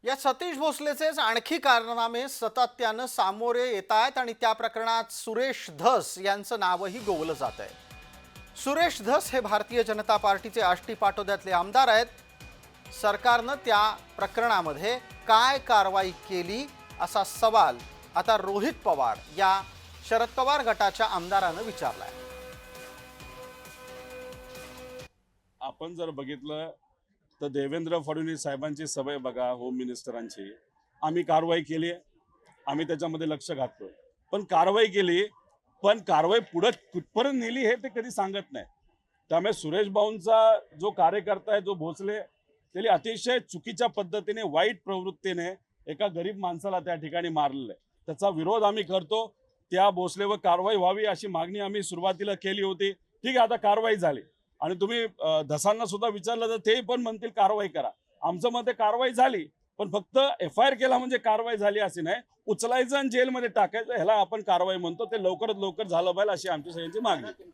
या सतीश भोसलेचेच आणखी कारनामे सातत्यानं सामोरे येत आहेत आणि त्या प्रकरणात सुरेश धस यांचं नावही गोवलं जात आहे। सुरेश धस हे भारतीय जनता पार्टीचे आष्टी पाटोद्यातले आमदार आहेत। सरकारनं त्या प्रकरणामध्ये काय कारवाई केली असा सवाल आता रोहित पवार या शरद पवार गटाच्या आमदारानं विचारलाय। आपण जर बघितलं तर देवेंद्र फडणवीस साहेबांची सवय बघा, होम मिनिस्टरांची, आम्ही कारवाई केली, आम्ही त्याच्यामध्ये लक्ष घातलं, पण कारवाई केली, पण कारवाई पुढे कुठपर्यंत नेली हे ते कधी सांगत नाही। त्यामुळे सुरेश भाऊंचा जो कार्यकर्ता आहे, जो भोसले, त्याने अतिशय चुकीच्या पद्धतीने, वाईट प्रवृत्तीने एका गरीब माणसाला त्या ठिकाणी मारलेलं आहे। त्याचा विरोध आम्ही करतो। त्या भोसलेवर कारवाई व्हावी अशी मागणी आम्ही सुरुवातीला केली होती। ठीक आहे, आता कारवाई झाली आणि तुम्ही धसांना सुद्धा विचारलं तर ते पण म्हणतील कारवाई करा। आमचं मत कारवाई झाली, पण फक्त FIR केला म्हणजे कारवाई झाली अशी नाही, उचलायचं आणि जेलमध्ये टाकायचं ह्याला आपण कारवाई म्हणतो। ते लवकरात लवकर झालं पाहिजे अशी आमची सगळ्यांची मागणी।